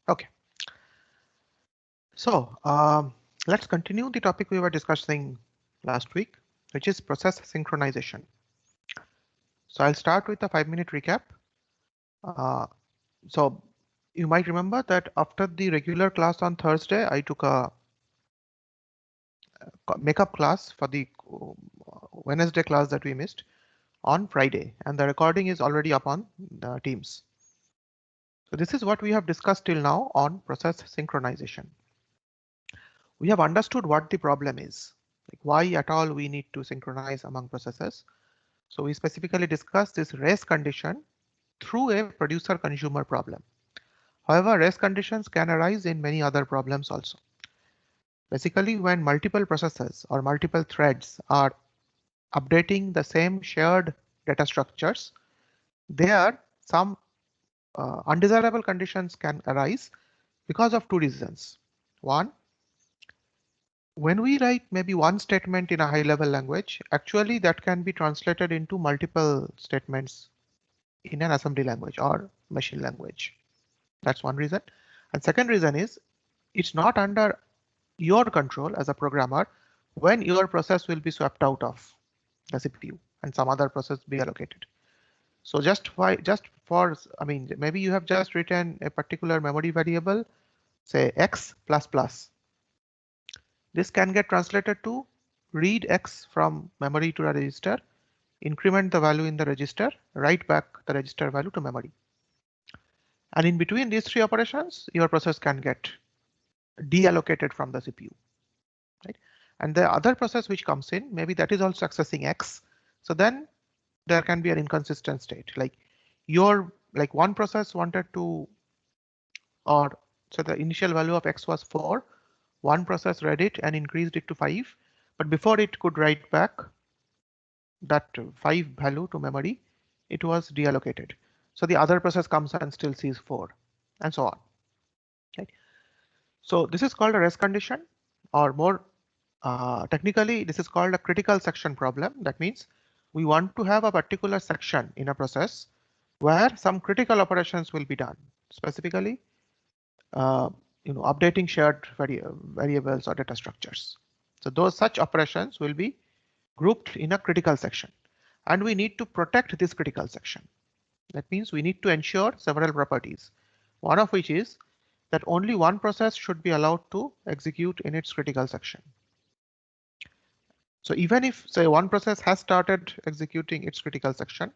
Okay, so let's continue the topic we were discussing last week, which is process synchronization. So I'll start with a 5-minute recap. Uh, so you might remember that after the regular class on Thursday, I took a makeup class for the Wednesday class that we missed on Friday, and the recording is already up on the Teams. So this is what we have discussed till now on process synchronization. We have understood what the problem is, like why at all we need to synchronize among processes. So we specifically discussed this race condition through a producer-consumer problem. However, race conditions can arise in many other problems also. Basically, when multiple processes or multiple threads are updating the same shared data structures, there some undesirable conditions can arise because of two reasons. One, when we write maybe one statement in a high level language, actually that can be translated into multiple statements in an assembly language or machine language. That's one reason. And second reason is it's not under your control as a programmer when your process will be swapped out of the CPU and some other process be allocated. So just for, I mean, maybe you have just written a particular memory variable, say x plus plus. This can get translated to read x from memory to a register, increment the value in the register, write back the register value to memory. And in between these three operations, your process can get deallocated from the CPU, right? And the other process which comes in, maybe that is also accessing X. So then there can be an inconsistent state, like one process wanted to, or so the initial value of X was 4, one process read it and increased it to 5, but before it could write back that 5 value to memory, it was deallocated. So the other process comes and still sees 4, and so on. Right? So this is called a rest condition, or more technically, this is called a critical section problem. That means we want to have a particular section in a process where some critical operations will be done, specifically uh, updating shared variables or data structures. So those such operations will be grouped in a critical section, and we need to protect this critical section. That means we need to ensure several properties, one of which is that only one process should be allowed to execute in its critical section. So even if, say, one process has started executing its critical section,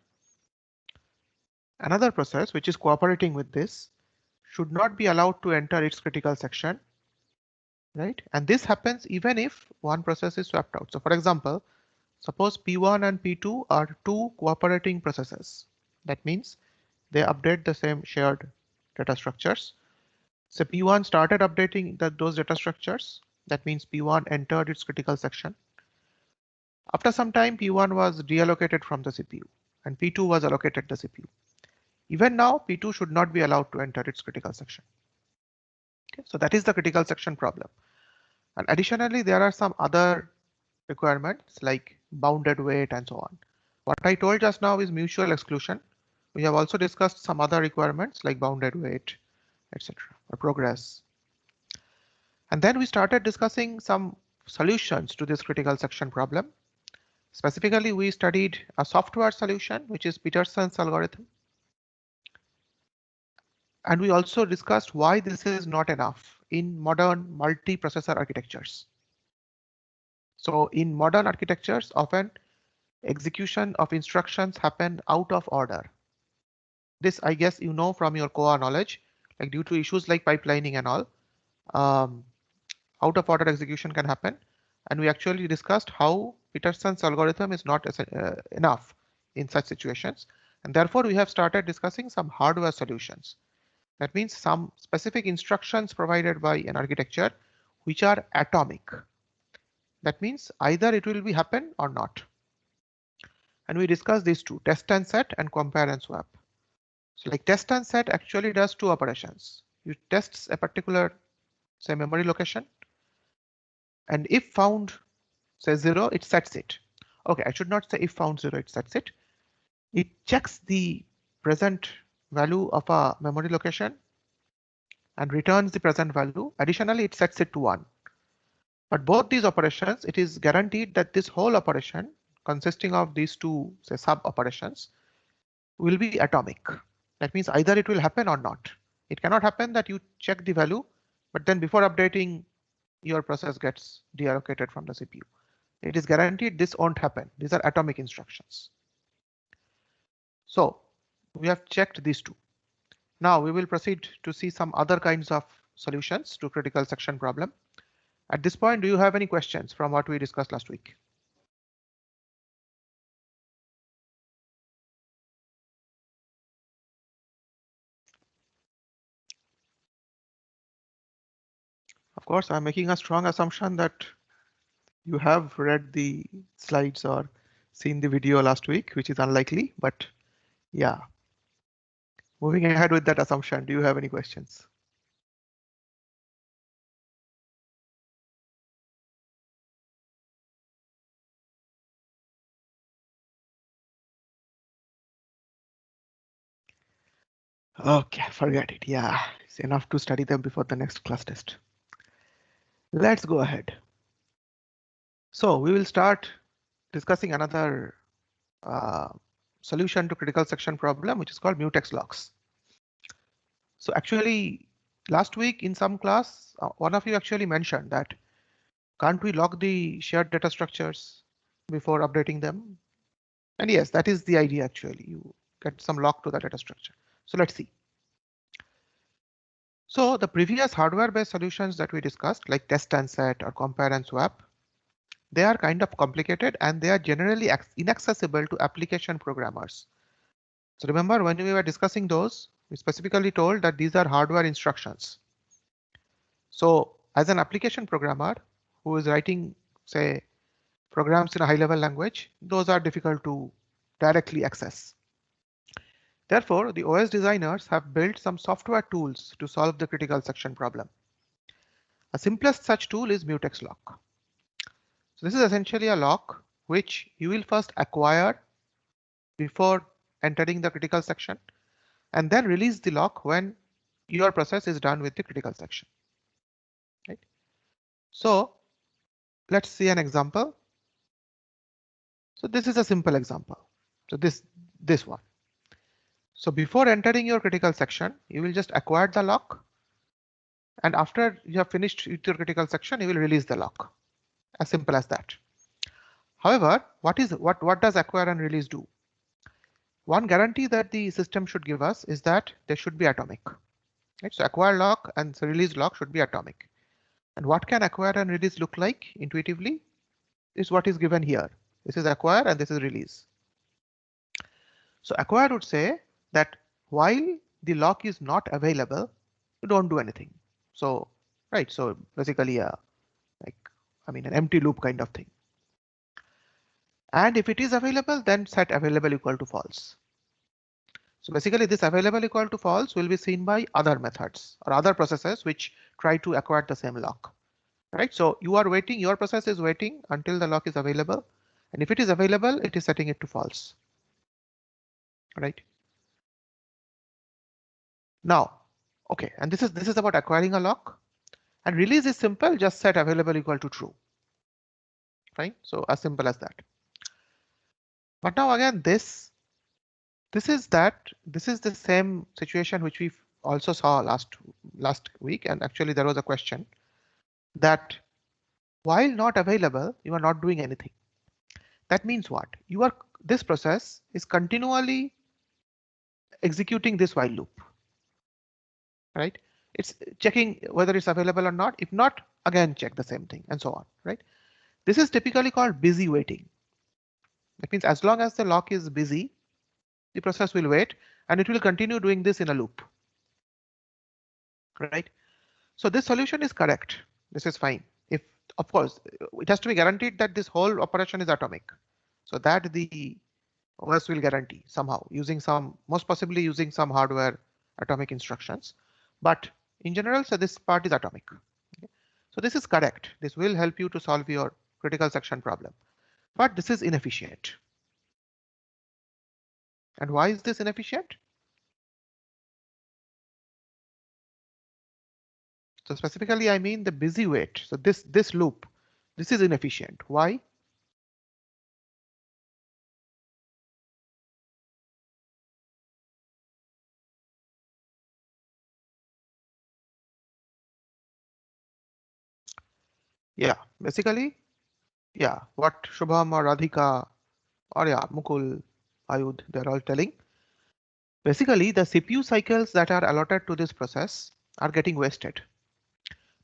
another process which is cooperating with this should not be allowed to enter its critical section, right? And this happens even if one process is swapped out. So for example, suppose P1 and P2 are two cooperating processes. That means they update the same shared data structures. So P1 started updating those data structures. That means P1 entered its critical section. After some time, P1 was deallocated from the CPU and P2 was allocated the CPU. Even now, P2 should not be allowed to enter its critical section. Okay, so that is the critical section problem. And additionally, there are some other requirements like bounded wait and so on. What I told just now is mutual exclusion. We have also discussed some other requirements like bounded wait, etc., or progress. And then we started discussing some solutions to this critical section problem. Specifically, we studied a software solution, which is Peterson's algorithm. And we also discussed why this is not enough in modern multi-processor architectures. So in modern architectures, often execution of instructions happen out of order. This, I guess, you know from your Koa knowledge, like due to issues like pipelining and all, out of order execution can happen. And we actually discussed how Peterson's algorithm is not enough in such situations. And therefore, we have started discussing some hardware solutions. That means some specific instructions provided by an architecture which are atomic. That means either it will be happen or not. And we discussed these two, test and set and compare and swap. So like test and set actually does two operations. You tests a particular, say, memory location, and if found, say 0, it sets it. Okay, I should not say if found 0, it sets it. It checks the present value of a memory location, and returns the present value. Additionally, it sets it to 1. But both these operations, it is guaranteed that this whole operation consisting of these two, say, sub operations will be atomic. That means either it will happen or not. It cannot happen that you check the value, but then before updating, your process gets deallocated from the CPU. It is guaranteed this won't happen. These are atomic instructions. So we have checked these two. Now we will proceed to see some other kinds of solutions to critical section problem. At this point, do you have any questions from what we discussed last week? Of course, I'm making a strong assumption that you have read the slides or seen the video last week, which is unlikely, but yeah. Moving ahead with that assumption, do you have any questions? Okay, forget it. Yeah, it's enough to study them before the next class test. Let's go ahead. So we will start discussing another solution to critical section problem, which is called mutex locks. So actually, last week in some class, one of you actually mentioned that can't we lock the shared data structures before updating them? And yes, that is the idea actually. You get some lock to the data structure. So let's see. So the previous hardware-based solutions that we discussed, like test and set or compare and swap, they are kind of complicated and they are generally inaccessible to application programmers. So remember when we were discussing those, we specifically told that these are hardware instructions. So as an application programmer who is writing, say, programs in a high-level language, those are difficult to directly access. Therefore, the OS designers have built some software tools to solve the critical section problem. A simplest such tool is mutex lock. So this is essentially a lock which you will first acquire before entering the critical section and then release the lock when your process is done with the critical section. Right? So let's see an example. So this is a simple example. So this one. So before entering your critical section, you will just acquire the lock. And after you have finished with your critical section, you will release the lock. As simple as that. However, what does acquire and release do? One guarantee that the system should give us is that they should be atomic. Right? So acquire lock and release lock should be atomic. And what can acquire and release look like intuitively is what is given here. This is acquire and this is release. So acquire would say that while the lock is not available, you don't do anything. So right, so basically an empty loop kind of thing. And if it is available, then set available equal to false. So basically this available equal to false will be seen by other methods or other processes which try to acquire the same lock. Right, so you are waiting, your process is waiting until the lock is available. And if it is available, it is setting it to false. Right. Now, okay, and this is about acquiring a lock. And release is simple, just set available equal to true. Fine, so as simple as that. But now again, this is the same situation which we also saw last week, and actually there was a question that while not available, you are not doing anything. That means what? This process is continually executing this while loop. Right? It's checking whether it's available or not. If not, again check the same thing and so on. Right? This is typically called busy waiting. That means as long as the lock is busy, the process will wait and it will continue doing this in a loop. Right? So this solution is correct. This is fine. If of course it has to be guaranteed that this whole operation is atomic. So that the OS will guarantee somehow using most possibly using some hardware atomic instructions. But in general, so this part is atomic. Okay. So this is correct. This will help you to solve your critical section problem. But this is inefficient. And why is this inefficient? So specifically, I mean the busy wait. So this loop, this is inefficient. Why? Yeah, basically, yeah, what Shubham or Radhika or yeah, Mukul, Ayud, they're all telling. Basically, the CPU cycles that are allotted to this process are getting wasted.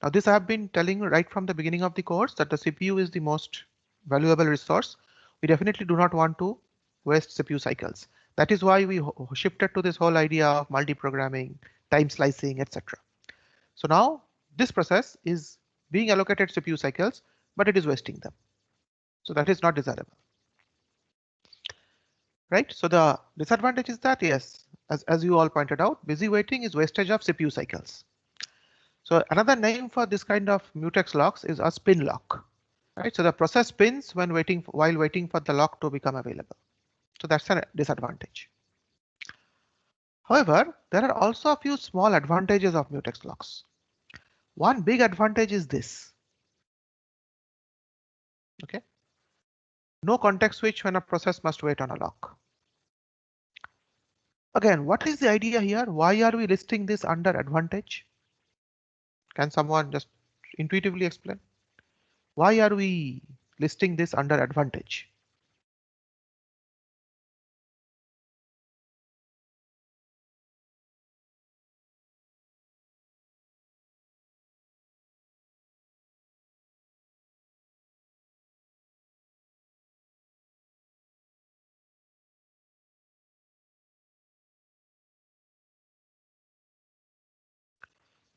Now, this I have been telling right from the beginning of the course that the CPU is the most valuable resource. We definitely do not want to waste CPU cycles. That is why we shifted to this whole idea of multi-programming, time slicing, etc. So now this process is being allocated CPU cycles, but it is wasting them. So that is not desirable. Right? So the disadvantage is that, yes, as you all pointed out, busy waiting is wastage of CPU cycles. So another name for this kind of mutex locks is a spin lock. Right? So the process spins while waiting for the lock to become available. So that's a disadvantage. However, there are also a few small advantages of mutex locks. One big advantage is this. Okay. No context switch when a process must wait on a lock. Again, what is the idea here? Why are we listing this under advantage? Can someone just intuitively explain? Why are we listing this under advantage?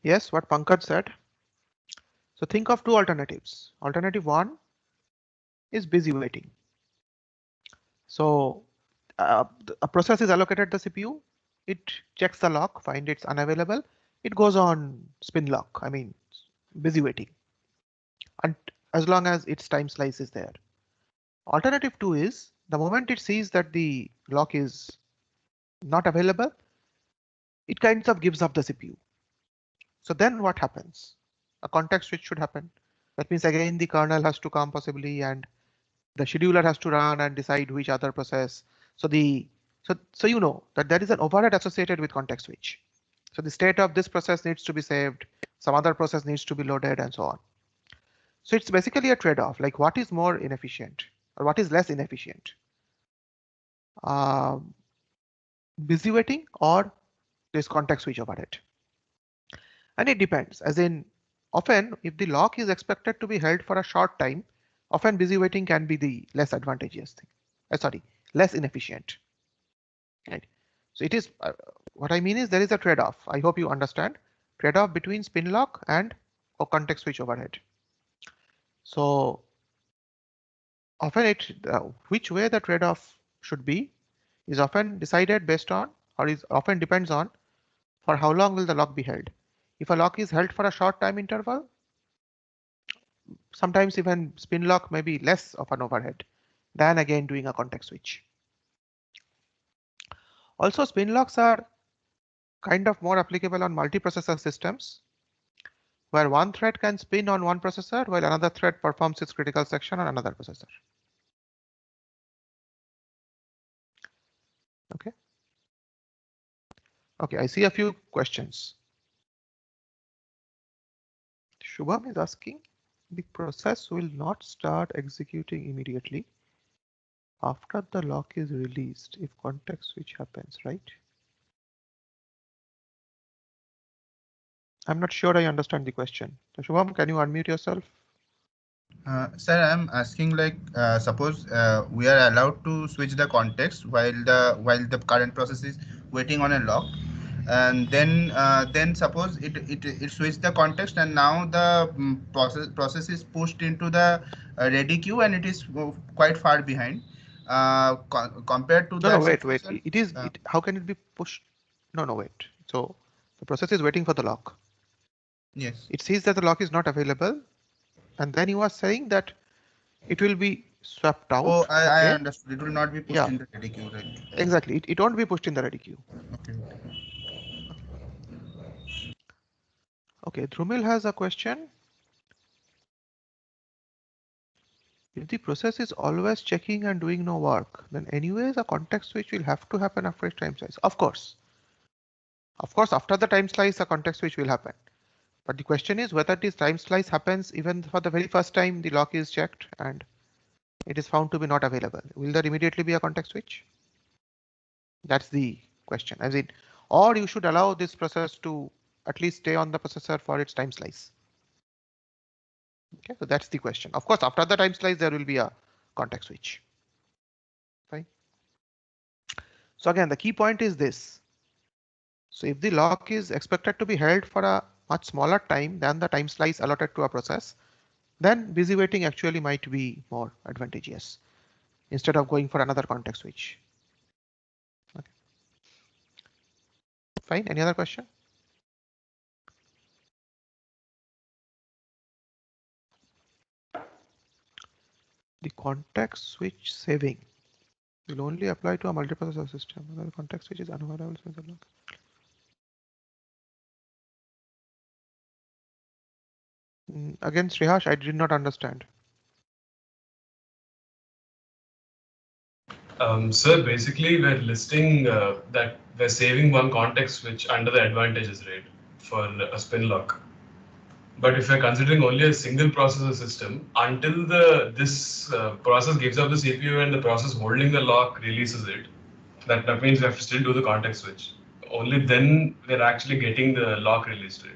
Yes, what Pankaj said. So think of two alternatives. Alternative one is busy waiting. So a process is allocated the CPU. It checks the lock, find it's unavailable. It goes on spin lock. I mean, busy waiting. And as long as its time slice is there. Alternative two is the moment it sees that the lock is not available, it kinds of gives up the CPU. So then what happens? A context switch should happen. That means again the kernel has to come possibly and the scheduler has to run and decide which other process. So so you know that there is an overhead associated with context switch. So the state of this process needs to be saved, some other process needs to be loaded and so on. So it's basically a trade-off, like what is more inefficient or what is less inefficient? Um, Busy waiting or this context switch overhead? And it depends, as in often if the lock is expected to be held for a short time, often busy waiting can be the less advantageous thing. Sorry, less inefficient. Right. So it is what I mean is there is a trade-off. I hope you understand trade-off between spin lock and or context switch overhead. So often which way the trade-off should be is often decided based on or is often depends on for how long will the lock be held. If a lock is held for a short time interval, sometimes even spin lock may be less of an overhead than again doing a context switch. Also, spin locks are kind of more applicable on multiprocessor systems where one thread can spin on one processor while another thread performs its critical section on another processor. Okay. Okay, I see a few questions. Shubham is asking, the process will not start executing immediately after the lock is released if context switch happens, right? I'm not sure I understand the question. So Shubham, can you unmute yourself? Sir, I'm asking like suppose we are allowed to switch the context while the current process is waiting on a lock, and then suppose it switched the context and now the process is pushed into the ready queue and it is quite far behind compared to No, that wait, wait. situation. How can it be pushed? No, wait. So the process is waiting for the lock. Yes. It sees that the lock is not available, and then you are saying that it will be swapped Oh, out. I Okay. understood. It will not be pushed Yeah, in the ready queue, right? exactly. It won't be pushed in the ready queue. Okay. Okay. Okay, Dhrumil has a question. If the process is always checking and doing no work, then anyways a context switch will have to happen after each time slice. Of course, after the time slice, a context switch will happen. But the question is whether this time slice happens even for the very first time the lock is checked and it is found to be not available. Will there immediately be a context switch? That's the question. As in, or you should allow this process to at least stay on the processor for its time slice. Okay, so that's the question. Of course, after the time slice, there will be a context switch. Fine. So again, the key point is this. So if the lock is expected to be held for a much smaller time than the time slice allotted to a process, then busy waiting actually might be more advantageous instead of going for another context switch. Okay. Fine. Any other question? The context switch saving will only apply to a multiprocessor system. The context switch is unavailable. Again, Srihash, I did not understand. Sir, basically we're listing that we're saving one context switch under the advantages, right, for a spin lock. But if we're considering only a single processor system, until this process gives up the CPU and the process holding the lock releases it, that means we have to still do the context switch. Only then we're actually getting the lock released, right?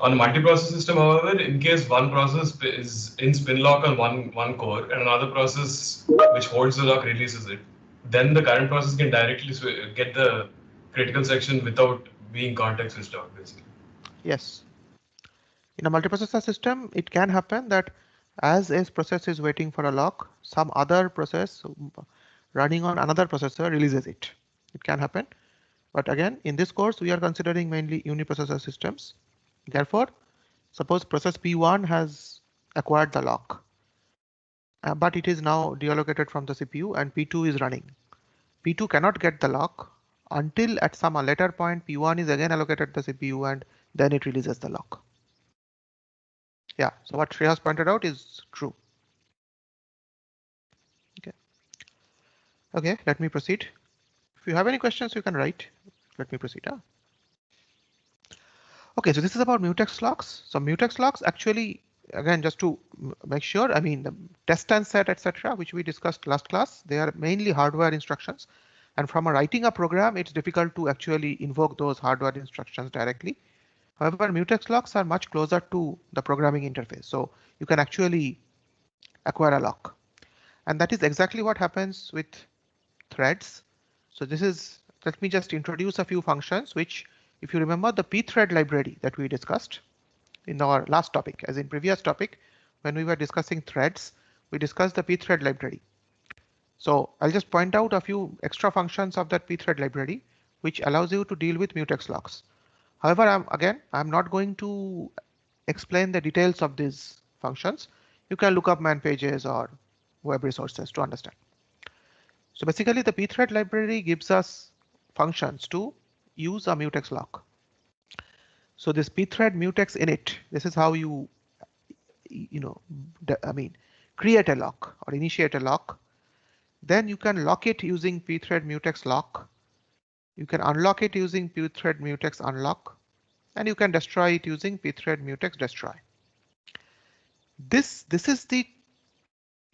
On a multiprocessor system, however, in case one process is in spin lock on one core and another process which holds the lock releases it, then the current process can directly get the critical section without being context switched out, basically. Yes. In a multiprocessor system, it can happen that as a process is waiting for a lock, some other process running on another processor releases it. It can happen. But again, in this course, we are considering mainly uniprocessor systems. Therefore, suppose process P1 has acquired the lock, but it is now deallocated from the CPU and P2 is running. P2 cannot get the lock until at some later point P1 is again allocated the CPU and then it releases the lock. Yeah, so what Shreya has pointed out is true. Okay, let me proceed. If you have any questions, you can write. Let me proceed. Okay, so this is about mutex locks. So mutex locks actually, again, just to make sure, I mean, the test and set, etc., which we discussed last class, they are mainly hardware instructions. And from writing a program, it's difficult to actually invoke those hardware instructions directly. However, mutex locks are much closer to the programming interface. So you can actually acquire a lock. And that is exactly what happens with threads. So this is, let me just introduce a few functions, which if you remember the pthread library that we discussed in our last topic, as in previous topic, when we were discussing threads, we discussed the pthread library. So I'll just point out a few extra functions of that pthread library, which allows you to deal with mutex locks. However, I'm not going to explain the details of these functions. You can look up man pages or web resources to understand. So basically the pthread library gives us functions to use a mutex lock. So this pthread mutex init, this is how you create a lock or initiate a lock. Then you can lock it using pthread mutex lock. You can unlock it using pthread mutex unlock, and you can destroy it using pthread mutex destroy. This is the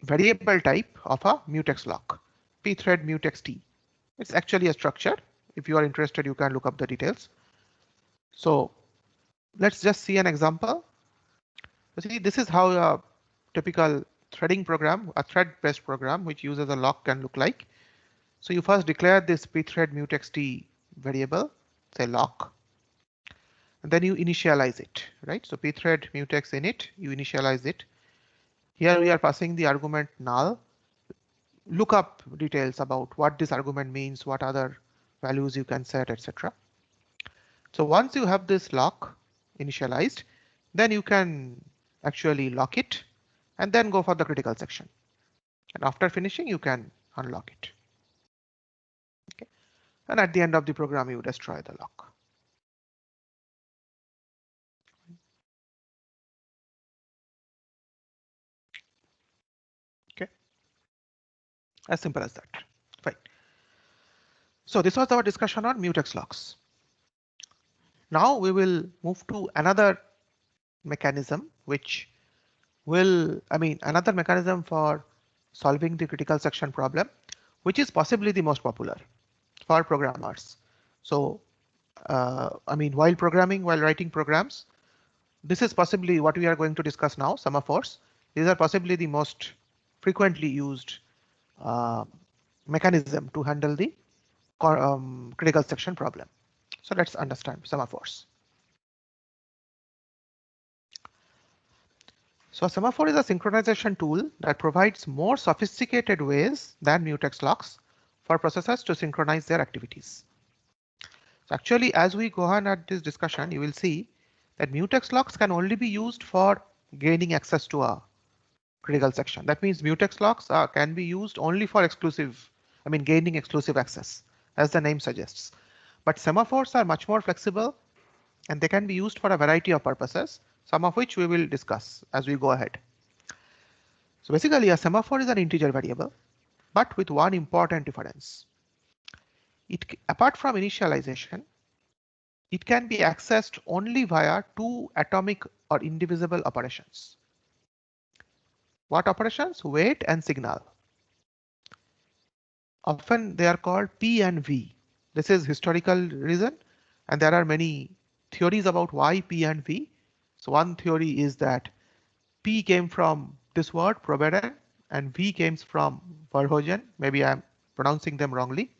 variable type of a mutex lock, pthread mutex t. It's actually a structure. If you are interested, you can look up the details. So let's just see an example. See, this is how a typical threading program, a thread-based program, which uses a lock can look like. So you first declare this pthread mutex t variable, say lock, and then you initialize it, right? So pthread mutex init, you initialize it. Here we are passing the argument null. Look up details about what this argument means, what other values you can set, etc. So once you have this lock initialized, then you can actually lock it and then go for the critical section. And after finishing, you can unlock it. Okay. And at the end of the program, you destroy the lock. As simple as that. Fine. So this was our discussion on mutex locks. Now we will move to another mechanism which will, another mechanism for solving the critical section problem, which is possibly the most popular for programmers. So, while programming, while writing programs, this is possibly what we are going to discuss now, semaphores. These are possibly the most frequently used uh, mechanism to handle the critical section problem. So let's understand semaphores. So a semaphore is a synchronization tool that provides more sophisticated ways than mutex locks for processors to synchronize their activities. So actually, as we go on at this discussion, you will see that mutex locks can only be used for gaining access to a critical section. That means mutex locks can be used only for gaining exclusive access, as the name suggests. But semaphores are much more flexible and they can be used for a variety of purposes, some of which we will discuss as we go ahead. So basically, a semaphore is an integer variable, but with one important difference. Apart from initialization, it can be accessed only via two atomic or indivisible operations. What operations? Wait and signal. Often they are called P and V. This is historical reason, and there are many theories about why P and V. So one theory is that P came from this word proberen and V came from Verhoeven. Maybe I'm pronouncing them wrongly.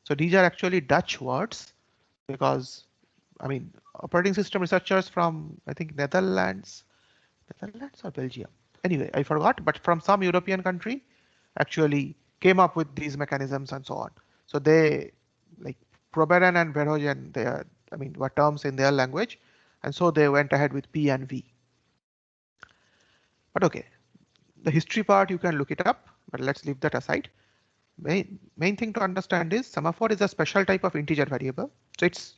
So these are actually Dutch words because operating system researchers from I think Netherlands or Belgium. Anyway, I forgot, but from some European country actually came up with these mechanisms and so on. So they like Proberen and Verhoeven, they are, were terms in their language, and so they went ahead with P and V. But okay, the history part you can look it up, but let's leave that aside. Main thing to understand is semaphore is a special type of integer variable. So it's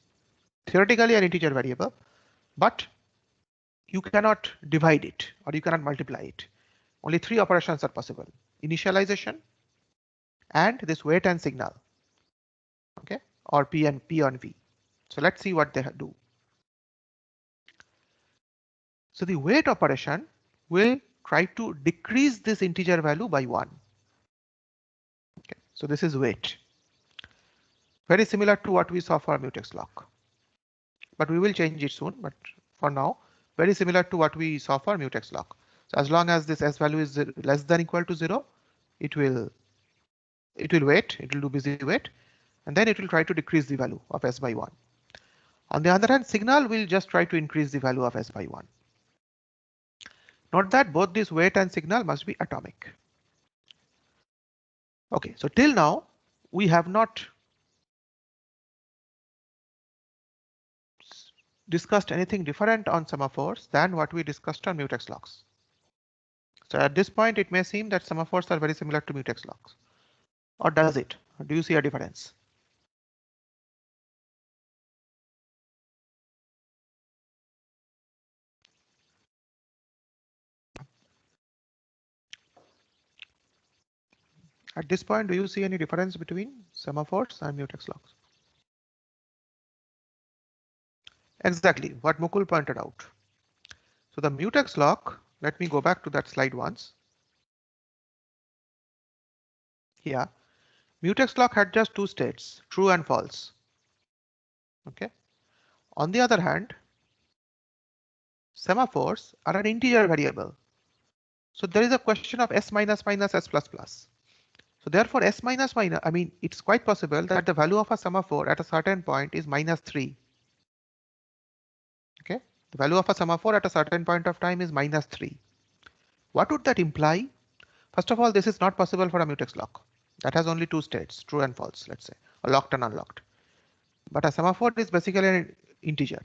theoretically an integer variable, but you cannot divide it or you cannot multiply it. Only three operations are possible: initialization and this wait and signal, okay, or P on V. So let's see what they do. So the wait operation will try to decrease this integer value by 1. Okay, so this is wait. Very similar to what we saw for mutex lock, but we will change it soon. But for now, very similar to what we saw for mutex lock. So as long as this s value is less than equal to 0, it will wait, it will do busy wait, and then it will try to decrease the value of s by 1. On the other hand, signal will just try to increase the value of s by 1. Note that both this wait and signal must be atomic. Okay, so till now we have not discussed anything different on semaphores than what we discussed on mutex locks. So at this point, it may seem that semaphores are very similar to mutex locks. Or does it? Do you see a difference? At this point, do you see any difference between semaphores and mutex locks? Exactly what Mukul pointed out. So the mutex lock, let me go back to that slide once. Here, mutex lock had just two states, true and false. Okay. On the other hand, semaphores are an integer variable. So there is a question of s minus minus s plus plus. So therefore s minus minus, it's quite possible that the value of a semaphore at a certain point is minus 3. Okay, the value of a semaphore at a certain point of time is minus 3. What would that imply? First of all, this is not possible for a mutex lock. That has only two states, true and false, let's say, or locked and unlocked. But a semaphore is basically an integer.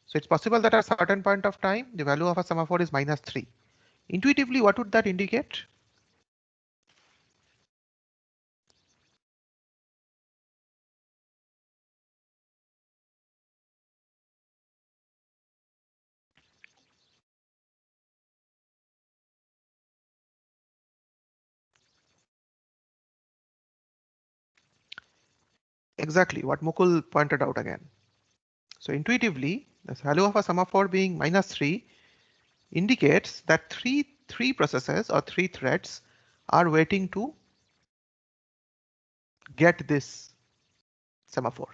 So it's possible that at a certain point of time, the value of a semaphore is minus 3. Intuitively, what would that indicate? exactly what Mukul pointed out again. So intuitively, the value of a semaphore being -3 indicates that three processes or three threads are waiting to get this semaphore.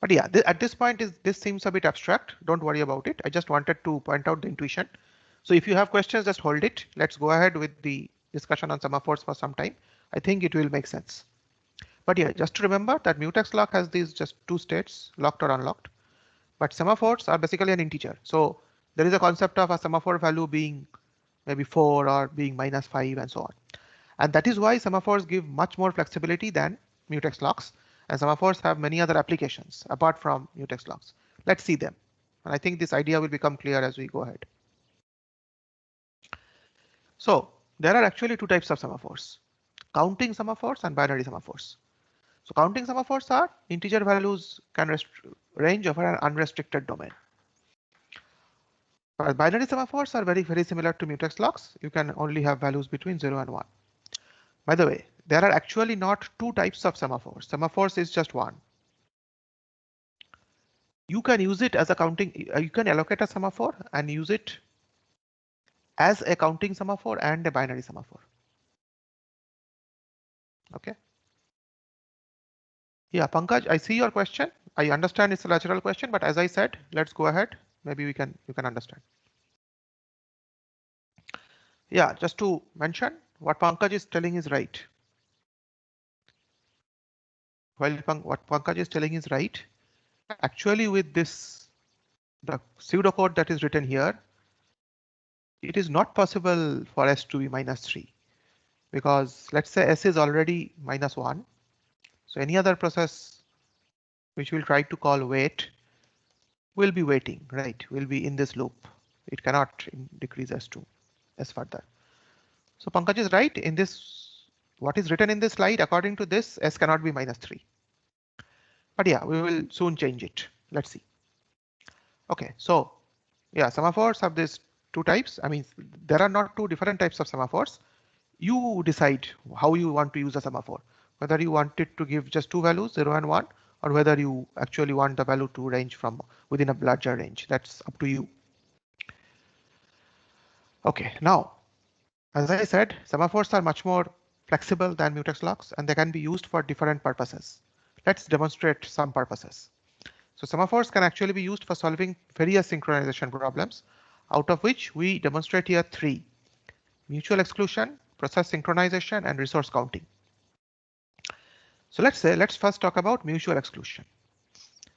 But yeah, at this point this seems a bit abstract. Don't worry about it. I just wanted to point out the intuition. So if you have questions, just hold it. Let's go ahead with the discussion on semaphores for some time. I think it will make sense. But yeah, just to remember that mutex lock has these just two states, locked or unlocked. But semaphores are basically an integer. So there is a concept of a semaphore value being maybe 4 or being -5 and so on. And that is why semaphores give much more flexibility than mutex locks. And semaphores have many other applications apart from mutex locks. Let's see them. And I think this idea will become clear as we go ahead. So there are actually two types of semaphores, counting semaphores and binary semaphores. So counting semaphores are integer values can range over an unrestricted domain. Binary semaphores are very similar to mutex locks. You can only have values between 0 and 1. By the way, there are actually not two types of semaphores. Semaphores is just one. You can use it as a counting, you can allocate a semaphore and use it as a counting semaphore and a binary semaphore. Okay. Yeah, Pankaj, I see your question. I understand it's a lateral question, but as I said, let's go ahead. Maybe you can understand. Yeah, just to mention, what Pankaj is telling is right. While what Pankaj is telling is right, actually with this, the pseudocode that is written here, it is not possible for S to be -3 because let's say S is already -1. So any other process which we'll try to call wait will be waiting, right? Will be in this loop. It cannot decrease S2 S further. So Pankaj is right in this. What is written in this slide, according to this, S cannot be -3. But yeah, we will soon change it. Let's see. Okay, so yeah, semaphores have these two types. I mean, there are not two different types of semaphores. You decide how you want to use a semaphore, whether you want it to give just two values, 0 and 1, or whether you actually want the value to range from within a larger range. That's up to you. Okay, now, as I said, semaphores are much more flexible than mutex locks, and they can be used for different purposes. Let's demonstrate some purposes. So semaphores can actually be used for solving various synchronization problems, out of which we demonstrate here three: mutual exclusion, process synchronization, and resource counting. So let's first talk about mutual exclusion.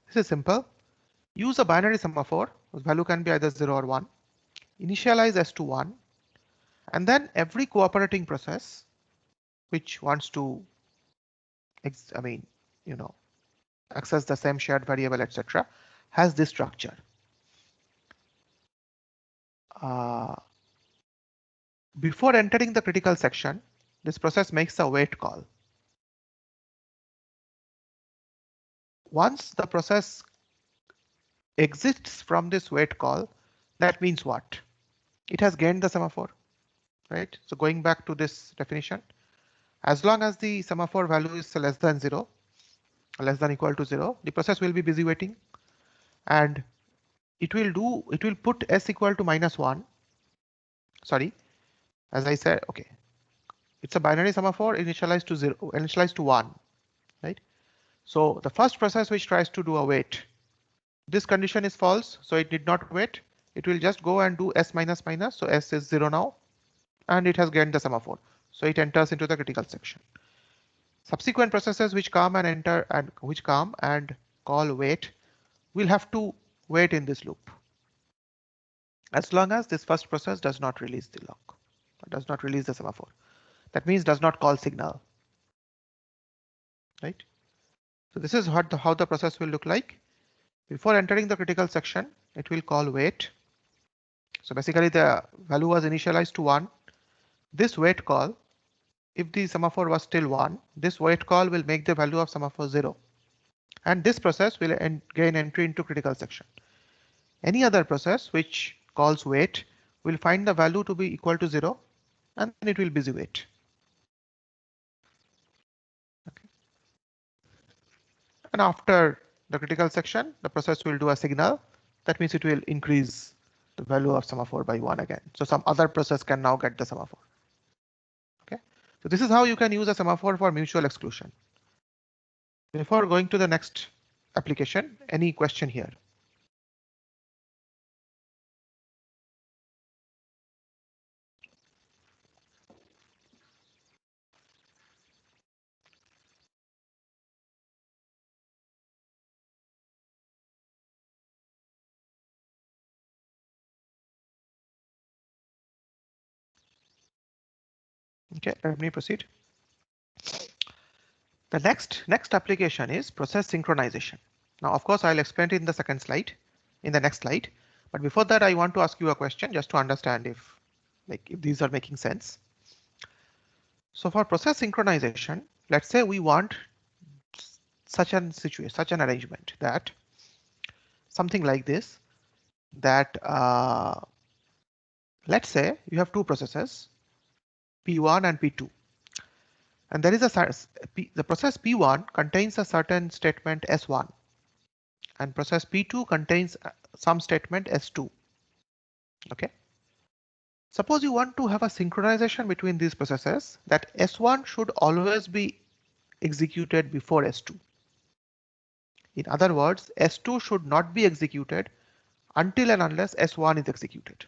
This is simple. Use a binary semaphore whose value can be either 0 or 1. Initialize S to 1. And then every cooperating process which wants to, access the same shared variable, etc., has this structure. Before entering the critical section, this process makes a wait call. Once the process exits from this wait call, that means what? It has gained the semaphore, right? So going back to this definition, as long as the semaphore value is less than 0, less than equal to 0, the process will be busy waiting, and it will put S equal to -1. Sorry, as I said, okay, it's a binary semaphore initialized to 0, initialized to 1, right? So the first process which tries to do a wait, this condition is false, so it did not wait. It will just go and do S minus minus, so S is 0 now, and it has gained the semaphore, so it enters into the critical section. Subsequent processes which come and enter and which come and call wait will have to wait in this loop, as long as this first process does not release the lock, does not release the semaphore. That means does not call signal, right? So this is how the process will look like. Before entering the critical section, it will call wait. So basically the value was initialized to 1. This wait call, if the semaphore was still 1, this wait call will make the value of semaphore 0. And this process will gain entry into critical section. Any other process which calls wait we'll find the value to be equal to 0, and then it will busy wait. Okay. And after the critical section, the process will do a signal. That means it will increase the value of semaphore by 1 again. So some other process can now get the semaphore. Okay. So this is how you can use a semaphore for mutual exclusion. Before going to the next application, any question here? Okay, let me proceed. The next application is process synchronization. Now, of course, I'll explain it in the second slide, in the next slide. But before that, I want to ask you a question just to understand if these are making sense. So for process synchronization, let's say we want such an situation, such an arrangement that something like this, that let's say you have two processes, P1 and P2. And there is the process P1 contains a certain statement S1, and process P2 contains some statement S2. Okay. Suppose you want to have a synchronization between these processes, that S1 should always be executed before S2. In other words, S2 should not be executed until and unless S1 is executed.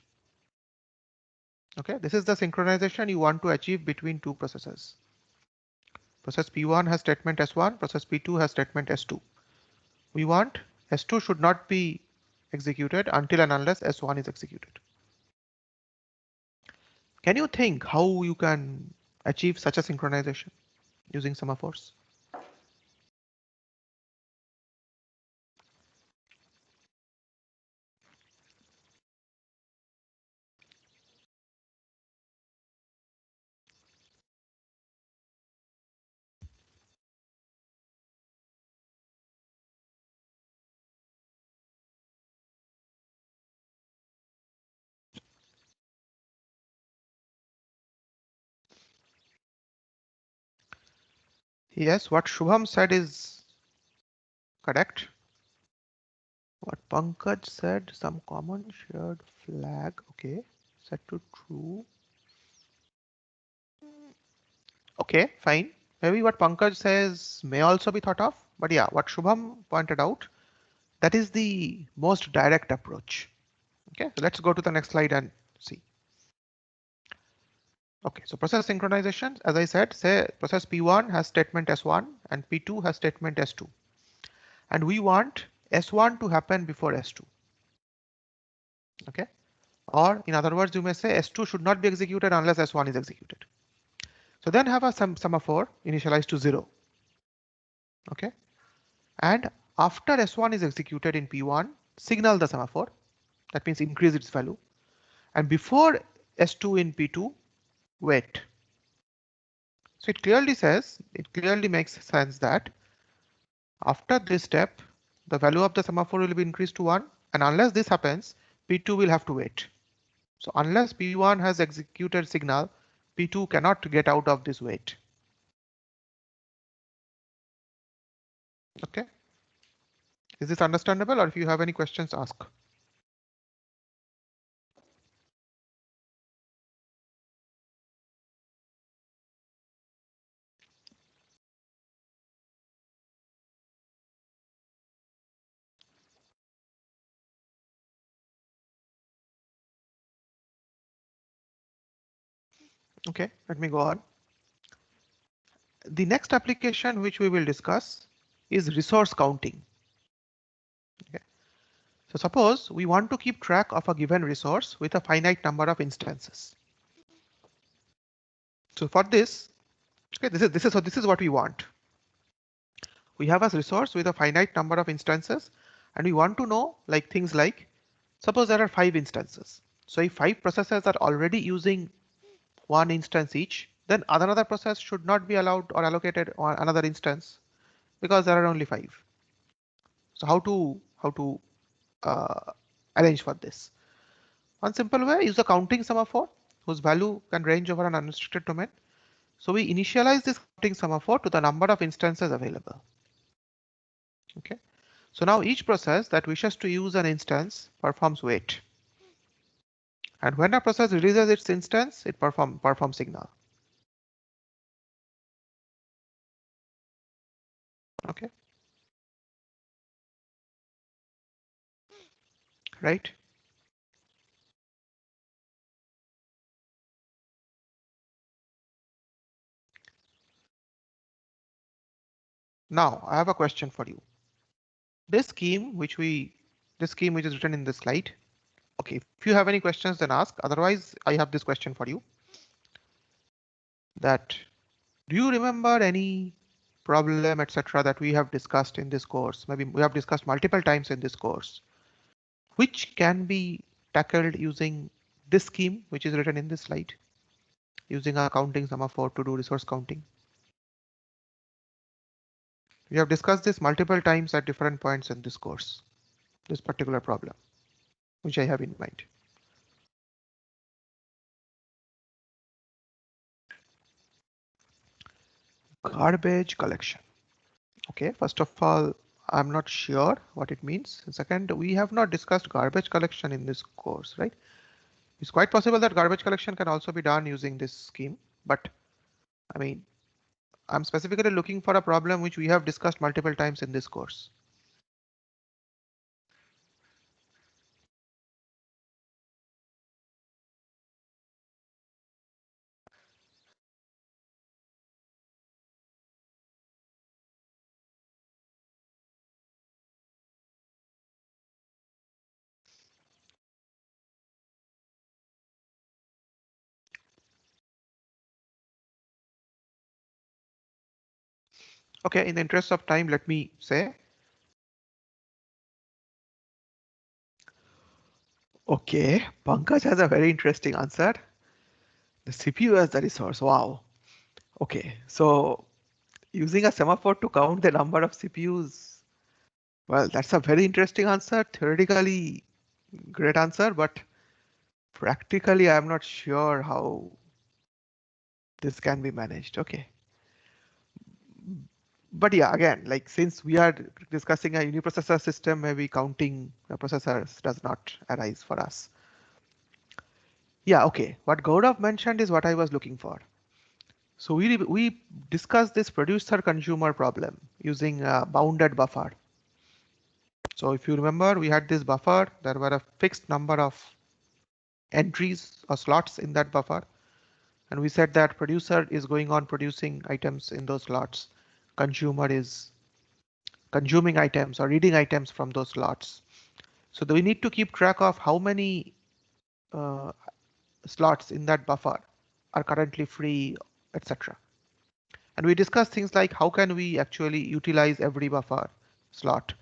Okay, this is the synchronization you want to achieve between two processes. Process P1 has statement S1, process P2 has statement S2. We want S2 should not be executed until and unless S1 is executed. Can you think how you can achieve such a synchronization using semaphores? Yes, what Shubham said is correct. What Pankaj said, some common shared flag, okay, set to true. Okay, fine. Maybe what Pankaj says may also be thought of, but yeah, what Shubham pointed out, that is the most direct approach. Okay, so let's go to the next slide and see. Okay, so process synchronization, as I said, say process P1 has statement S1 and P2 has statement S2. And we want S1 to happen before S2. Okay, or in other words, you may say S2 should not be executed unless S1 is executed. So then have a semaphore initialized to 0. Okay, and after S1 is executed in P1, signal the semaphore. That means increase its value. And before S2 in P2, wait. So it clearly makes sense that after this step, the value of the semaphore will be increased to 1. And unless this happens, P2 will have to wait. So unless P1 has executed signal, P2 cannot get out of this wait. Okay. Is this understandable, or if you have any questions, ask. Okay, let me go on. The next application which we will discuss is resource counting. Okay. So suppose we want to keep track of a given resource with a finite number of instances. So for this, okay, this is what we want. We have a resource with a finite number of instances, and we want to know things like, suppose there are 5 instances. So if 5 processes are already using 1 instance each, then another process should not be allowed or allocated on another instance because there are only 5. So how to arrange for this? One simple way is a counting semaphore whose value can range over an unrestricted domain. So we initialize this counting semaphore to the number of instances available. Okay. So now each process that wishes to use an instance performs wait. And when a process releases its instance, it performs signal. Okay. Right. Now I have a question for you. This scheme which is written in this slide. Okay, if you have any questions, then ask. Otherwise, I have this question for you. That do you remember any problem, etc., that we have discussed in this course? Maybe we have discussed multiple times in this course, which can be tackled using this scheme, which is written in this slide, using a counting semaphore to do resource counting. We have discussed this multiple times at different points in this course, this particular problem, which I have in mind. Garbage collection. Okay, first of all, I'm not sure what it means. Second, we have not discussed garbage collection in this course, right? It's quite possible that garbage collection can also be done using this scheme, but I mean, I'm specifically looking for a problem which we have discussed multiple times in this course. Okay, in the interest of time, let me say. Okay, Pankaj has a very interesting answer. The CPU as the resource. Wow. Okay, so using a semaphore to count the number of CPUs. Well, that's a very interesting answer. Theoretically, great answer, but practically, I'm not sure how this can be managed. Okay. But yeah, again, like since we are discussing a uniprocessor system, maybe counting the processors does not arise for us. Yeah, okay. What Gaurav mentioned is what I was looking for. So we discussed this producer consumer problem using a bounded buffer. So if you remember, we had this buffer. There were a fixed number of entries or slots in that buffer. And we said that producer is going on producing items in those slots. Consumer is consuming items or reading items from those slots. So we need to keep track of how many slots in that buffer are currently free, etc. And we discussed things like how can we actually utilize every buffer slot.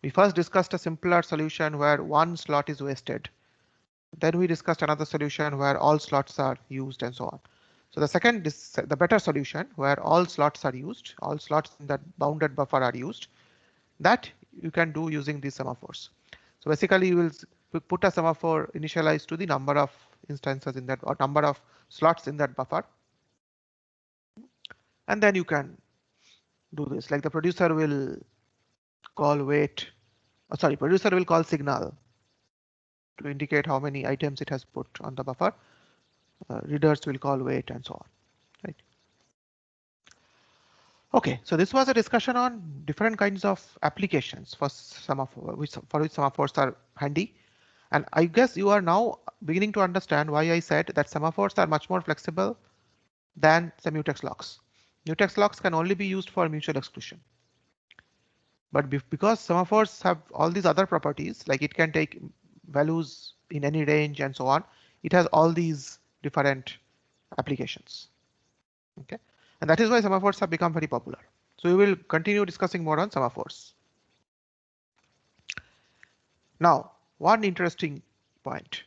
We first discussed a simpler solution where one slot is wasted. Then we discussed another solution where all slots are used and so on. So the second is the better solution where all slots are used, all slots in that bounded buffer are used. That you can do using these semaphores. So basically you will put a semaphore initialized to the number of instances in that or number of slots in that buffer. And then you can do this, like the producer will call wait, producer will call signal to indicate how many items it has put on the buffer. Readers will call wait and so on, right? Okay, so this was a discussion on different kinds of applications for semaphore, which semaphores are handy. And I guess you are now beginning to understand why I said that semaphores are much more flexible than the mutex locks. Mutex locks can only be used for mutual exclusion. But because semaphores have all these other properties, like it can take values in any range and so on, it has all these different applications. Okay, and that is why semaphores have become very popular. So we will continue discussing more on semaphores. Now, one interesting point,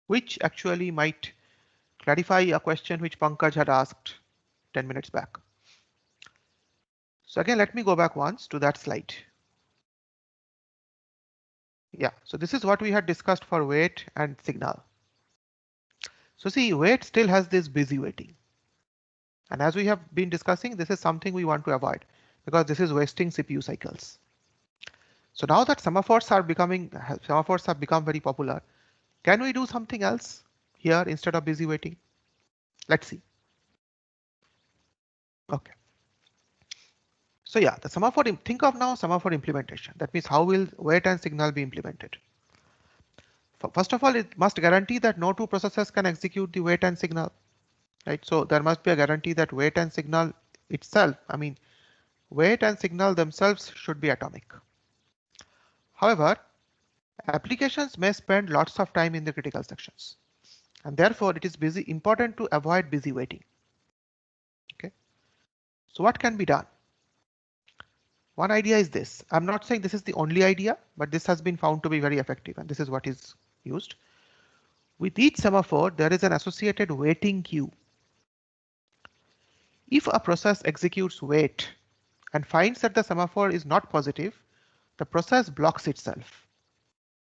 which actually might clarify a question which Pankaj had asked 10 minutes back. So again, let me go back once to that slide. Yeah, so this is what we had discussed for wait and signal. So see, wait still has this busy waiting. And as we have been discussing, this is something we want to avoid because this is wasting CPU cycles. So now that semaphores have become very popular, can we do something else here instead of busy waiting? Let's see. Okay. So yeah, the semaphore, think of now semaphore implementation. That means how will wait and signal be implemented? First of all, it must guarantee that no two processes can execute the wait and signal, right? So there must be a guarantee that wait and signal itself, wait and signal themselves should be atomic. However, applications may spend lots of time in the critical sections, and therefore it is important to avoid busy waiting. Okay. So what can be done? One idea is this. I'm not saying this is the only idea, but this has been found to be very effective, and this is what is used. With each semaphore, there is an associated waiting queue. If a process executes wait and finds that the semaphore is not positive, the process blocks itself.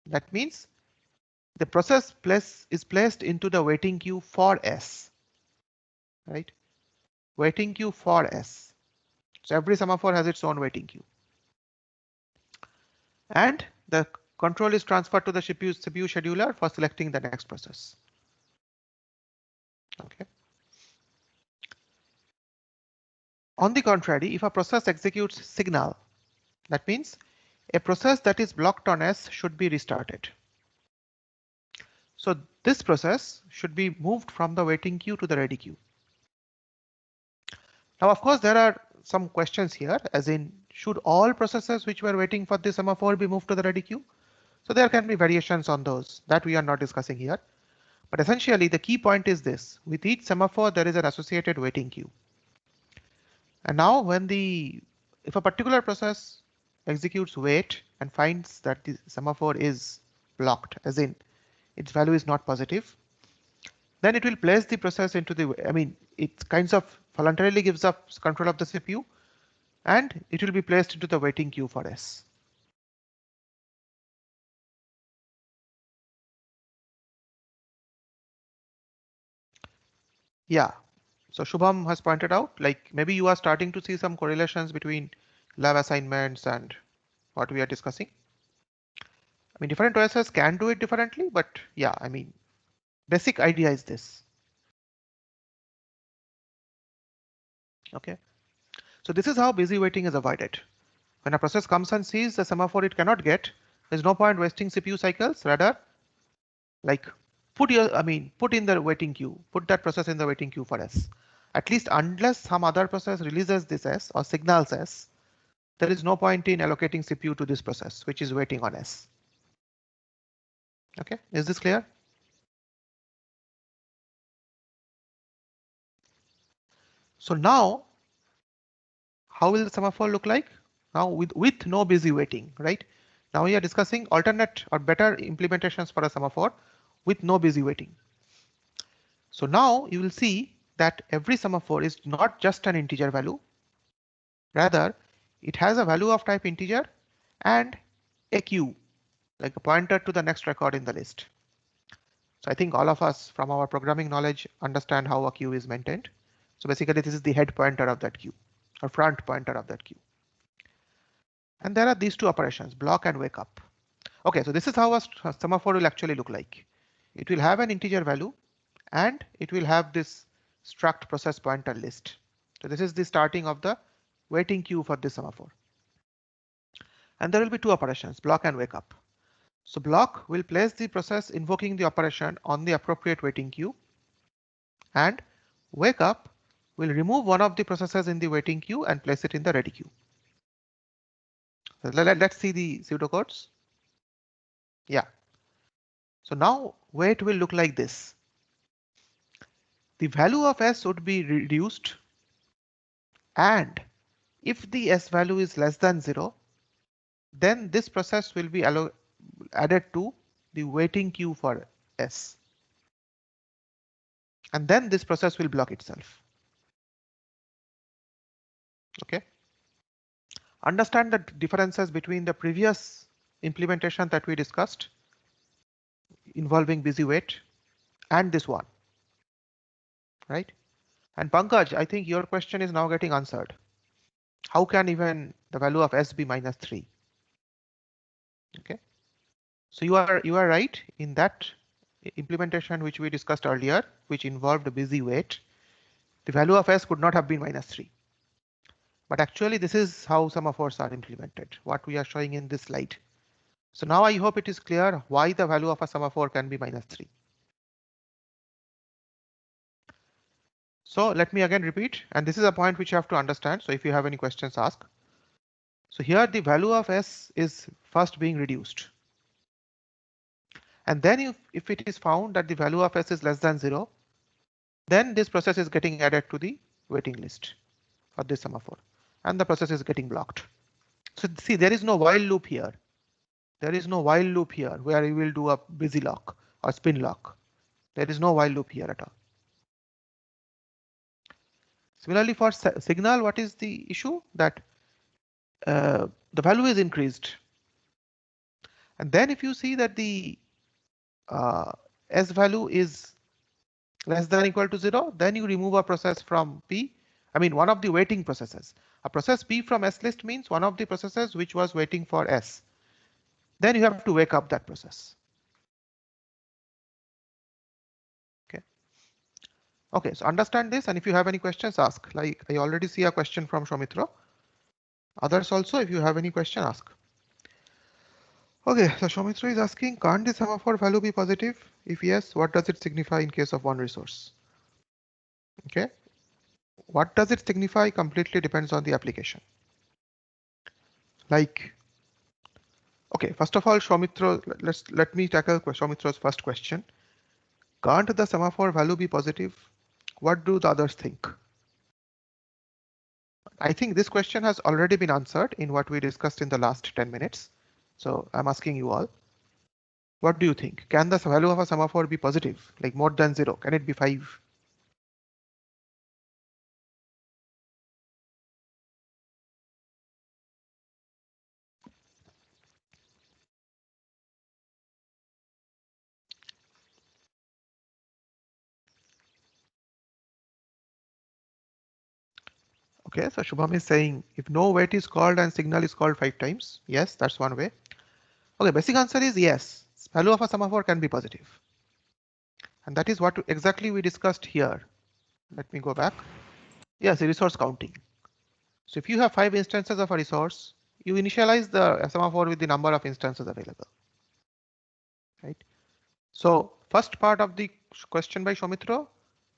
That means the process is placed into the waiting queue for S, right? Waiting queue for S. So every semaphore has its own waiting queue. And the control is transferred to the CPU scheduler for selecting the next process. Okay. On the contrary, if a process executes signal, that means a process that is blocked on S should be restarted. So this process should be moved from the waiting queue to the ready queue. Now, of course, there are some questions here, as in, should all processes which were waiting for the semaphore be moved to the ready queue? So there can be variations on those that we are not discussing here. But essentially, the key point is this. With each semaphore, there is an associated waiting queue. And now if a particular process executes wait and finds that the semaphore is blocked, as in its value is not positive, then it will place the process into it kinds of voluntarily gives up control of the CPU and it will be placed into the waiting queue for S. Yeah, so Shubham has pointed out, like maybe you are starting to see some correlations between lab assignments and what we are discussing. Different OSs can do it differently, but yeah, basic idea is this. Okay, so this is how busy waiting is avoided. When a process comes and sees the semaphore it cannot get, there's no point wasting CPU cycles. Rather, like put in the waiting queue, put that process in the waiting queue for S. At least unless some other process releases this S or signals S, there is no point in allocating CPU to this process, which is waiting on S. Okay, is this clear? So now, how will the semaphore look like? Now with no busy waiting, right? Now we are discussing alternate or better implementations for a semaphore with no busy waiting. So now you will see that every semaphore is not just an integer value. Rather, it has a value of type integer and a queue, like a pointer to the next record in the list. So I think all of us from our programming knowledge understand how a queue is maintained. So basically this is the head pointer of that queue or front pointer of that queue. And there are these two operations, block and wake up. Okay, so this is how a semaphore will actually look like. It will have an integer value and it will have this struct process pointer list. So this is the starting of the waiting queue for this semaphore. And there will be two operations, block and wake up. So block will place the process invoking the operation on the appropriate waiting queue, and wake up will remove one of the processes in the waiting queue and place it in the ready queue. So let's see the pseudocodes. Yeah. So now wait will look like this. The value of S would be reduced, and if the S value is less than 0, then this process will be added to the waiting queue for S. And then this process will block itself. Okay. Understand the differences between the previous implementation that we discussed involving busy wait and this one. right? And Pankaj, I think your question is now getting answered. How can even the value of S be -3? Okay, so you are right in that implementation which we discussed earlier, which involved a busy wait. The value of S could not have been -3. But actually, this is how semaphores are implemented, what we are showing in this slide. So now I hope it is clear why the value of a semaphore can be -3. So let me again repeat, and this is a point which you have to understand. So if you have any questions, ask. So here the value of S is first being reduced. And then if it is found that the value of S is less than 0, then this process is getting added to the waiting list for this semaphore, and the process is getting blocked. So see, there is no while loop here. There is no while loop here where you will do a busy lock or spin lock. There is no while loop here at all. Similarly, for signal, what is the issue? That the value is increased. And then if you see that the S value is less than or equal to 0, then you remove a process from P. I mean, one of the waiting processes. A process P from S list means one of the processes which was waiting for S. Then you have to wake up that process. Okay. Okay, so understand this, and if you have any questions, ask. Like I already see a question from Shomitra. Others also, if you have any question, ask. Okay, so Shomitra is asking, can't the semaphore value be positive? If yes, what does it signify in case of one resource? Okay, what does it signify completely depends on the application. Like, okay, first of all, Shomitra, let me tackle Shomitra's first question. Can't the semaphore value be positive? What do the others think? I think this question has already been answered in what we discussed in the last 10 minutes. So I'm asking you all, what do you think? Can the value of a semaphore be positive, like more than 0? Can it be 5? Okay, so Shubham is saying if no wait is called and signal is called 5 times, yes, that's one way. Okay, basic answer is yes. Value of a semaphore can be positive. And that is what exactly we discussed here. Let me go back. Yes, resource counting. So if you have 5 instances of a resource, you initialize the semaphore with the number of instances available. Right. So first part of the question by Shomitra,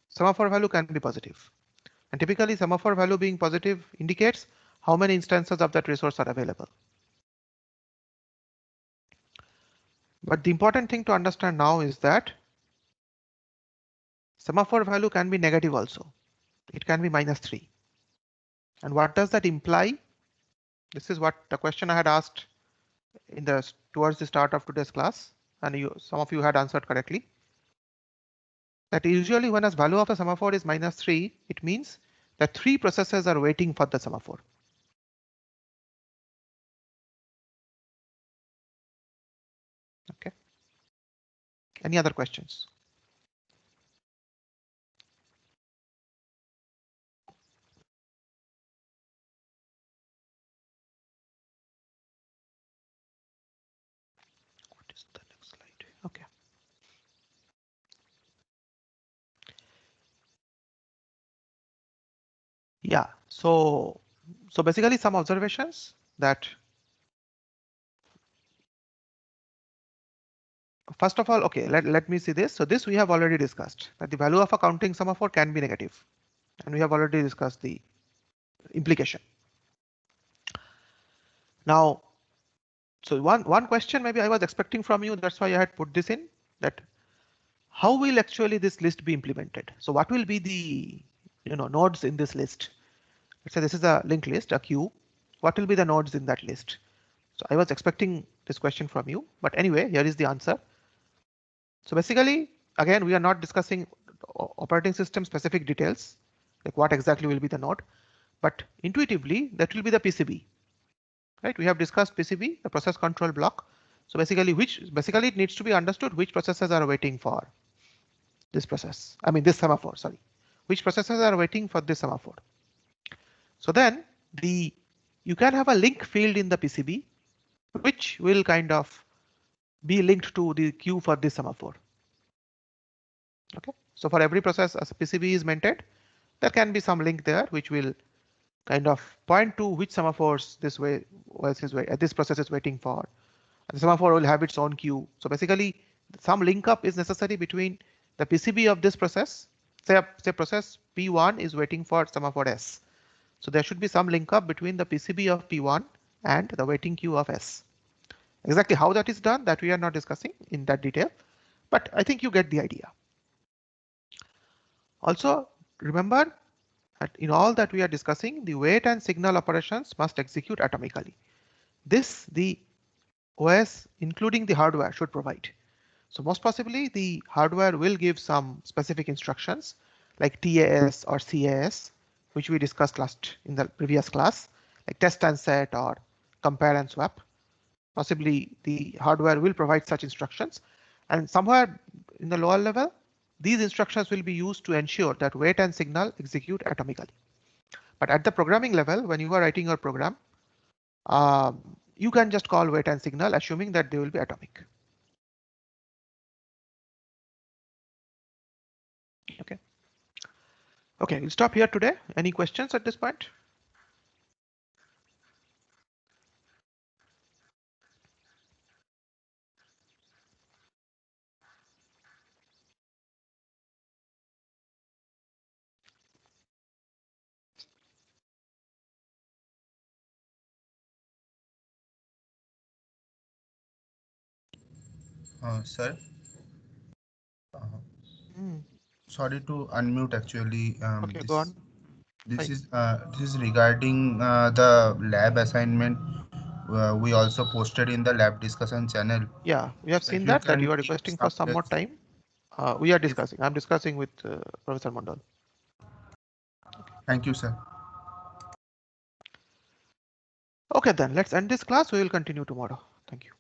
semaphore value can be positive. And typically semaphore value being positive indicates how many instances of that resource are available. But the important thing to understand now is that semaphore value can be negative also. It can be -3. And what does that imply? This is what the question I had asked in towards the start of today's class, and some of you had answered correctly. That usually when a value of a semaphore is -3, it means that 3 processes are waiting for the semaphore. Okay. Any other questions? What is the next slide? Okay. Yeah, so basically some observations that first of all, okay, let me see this. So this we have already discussed that the value of a counting semaphore can be negative, and we have already discussed the implication. Now, so one question maybe I was expecting from you, that's why I had put this in, that how will actually this list be implemented? So what will be the nodes in this list? Let's say this is a linked list, a queue. What will be the nodes in that list? So I was expecting this question from you, but anyway, here is the answer. So basically, again, we are not discussing operating system specific details, like what exactly will be the node, but intuitively that will be the PCB. Right? We have discussed PCB, the process control block. So basically it needs to be understood which processes are waiting for this process. I mean this semaphore, sorry. which processes are waiting for this semaphore. So then you can have a link field in the PCB, which will kind of be linked to the queue for this semaphore. Okay, so for every process as PCB is maintained, there can be some link there which will kind of point to which semaphores this process is waiting for. And the semaphore will have its own queue. So basically, some link up is necessary between the PCB of this process. Say process P1 is waiting for semaphore S. So there should be some link up between the PCB of P1 and the waiting queue of S. Exactly how that is done, that we are not discussing in that detail, but I think you get the idea. Also, remember that in all that we are discussing, the wait and signal operations must execute atomically. This the OS, including the hardware, should provide. So most possibly the hardware will give some specific instructions like TAS or CAS, which we discussed in the previous class, like test and set or compare and swap. Possibly the hardware will provide such instructions, and somewhere in the lower level, these instructions will be used to ensure that wait and signal execute atomically. But at the programming level, when you are writing your program, you can just call wait and signal, assuming that they will be atomic. Okay. Okay, we'll stop here today. Any questions at this point? Sir. Hmm. Sorry to unmute actually. Okay, go on. This is regarding the lab assignment. We also posted in the lab discussion channel. Yeah, we have So seen if you that you can are give requesting for some more updates. time. We are If- discussing. I'm discussing with Professor Mondal. Thank you, sir. Okay, then let's end this class. We will continue tomorrow. Thank you.